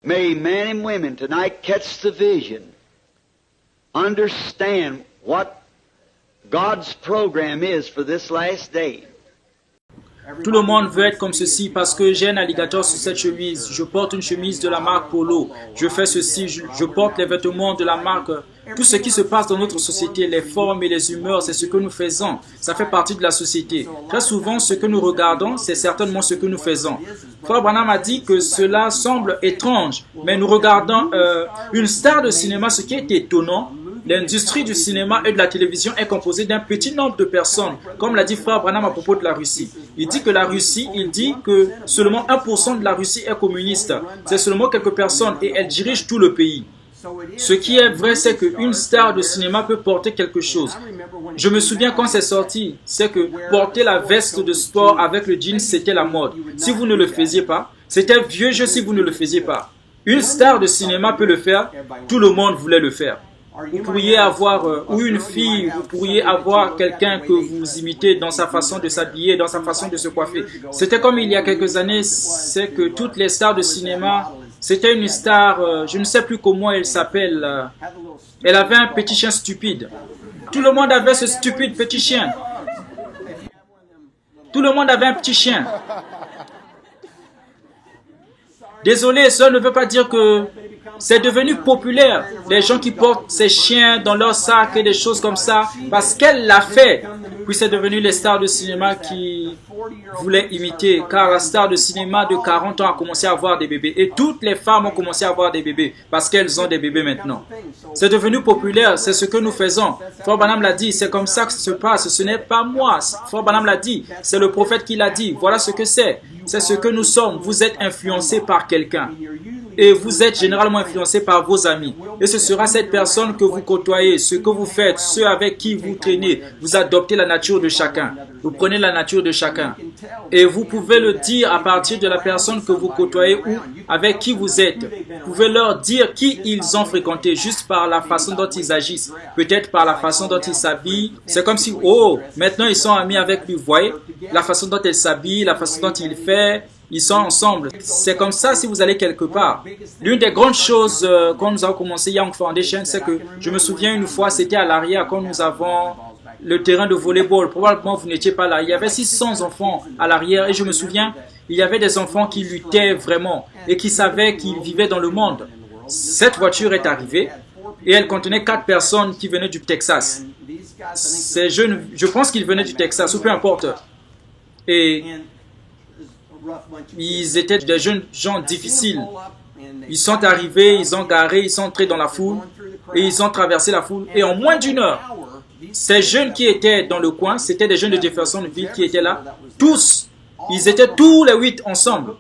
May men and women tonight catch the vision, understand what God's program is for this last day. Tout le monde veut être comme ceci parce que j'ai un alligator sur cette chemise. Je porte une chemise de la marque Polo. Je fais ceci, je porte les vêtements de la marque. Tout ce qui se passe dans notre société, les formes et les humeurs, c'est ce que nous faisons. Ça fait partie de la société. Très souvent, ce que nous regardons, c'est certainement ce que nous faisons. Frère Branham a dit que cela semble étrange, mais nous regardons une star de cinéma. Ce qui est étonnant, l'industrie du cinéma et de la télévision est composée d'un petit nombre de personnes, comme l'a dit Frère Branham à propos de la Russie. Il dit que la Russie, il dit que seulement 1% de la Russie est communiste. C'est seulement quelques personnes et elles dirigent tout le pays. Ce qui est vrai, c'est qu'une star de cinéma peut porter quelque chose. Je me souviens quand c'est sorti, c'est que porter la veste de sport avec le jean, c'était la mode. Si vous ne le faisiez pas, c'était vieux jeu si vous ne le faisiez pas. Une star de cinéma peut le faire, tout le monde voulait le faire. Vous pourriez avoir, ou une fille, vous pourriez avoir quelqu'un que vous imitez dans sa façon de s'habiller, dans sa façon de se coiffer. C'était comme il y a quelques années, c'est que toutes les stars de cinéma, c'était une star, je ne sais plus comment elle s'appelle, elle avait un petit chien stupide. Tout le monde avait ce stupide petit chien. Tout le monde avait un petit chien. Désolé, ça ne veut pas dire que c'est devenu populaire. Les gens qui portent ces chiens dans leur sac et des choses comme ça, parce qu'elle l'a fait. Puis c'est devenu les stars de cinéma qui voulaient imiter, car la star de cinéma de 40 ans a commencé à avoir des bébés. Et toutes les femmes ont commencé à avoir des bébés, parce qu'elles ont des bébés maintenant. C'est devenu populaire, c'est ce que nous faisons. Frère Branham l'a dit, c'est comme ça que ça se passe, ce n'est pas moi. Frère Branham l'a dit, c'est le prophète qui l'a dit. Voilà ce que c'est ce que nous sommes. Vous êtes influencés par quelqu'un. Et vous êtes généralement influencé par vos amis. Et ce sera cette personne que vous côtoyez, ce que vous faites, ceux avec qui vous traînez. Vous adoptez la nature de chacun. Vous prenez la nature de chacun. Et vous pouvez le dire à partir de la personne que vous côtoyez ou avec qui vous êtes. Vous pouvez leur dire qui ils ont fréquenté juste par la façon dont ils agissent. Peut-être par la façon dont ils s'habillent. C'est comme si, oh, maintenant ils sont amis avec lui. Vous voyez, la façon dont elle s'habille, la façon dont il fait. Ils sont ensemble. C'est comme ça si vous allez quelque part. L'une des grandes choses quand nous avons commencé Young Foundation, c'est que je me souviens une fois, c'était à l'arrière quand nous avons le terrain de volleyball. Probablement vous n'étiez pas là. Il y avait 600 enfants à l'arrière et je me souviens, il y avait des enfants qui luttaient vraiment et qui savaient qu'ils vivaient dans le monde. Cette voiture est arrivée et elle contenait 4 personnes qui venaient du Texas. Ces jeunes, je pense qu'ils venaient du Texas ou peu importe. Et ils étaient des jeunes gens difficiles. Ils sont arrivés, ils ont garé, ils sont entrés dans la foule et ils ont traversé la foule. Et en moins d'une heure, ces jeunes qui étaient dans le coin, c'était des jeunes de Jeffersonville qui étaient là. Tous, ils étaient tous les 8 ensemble.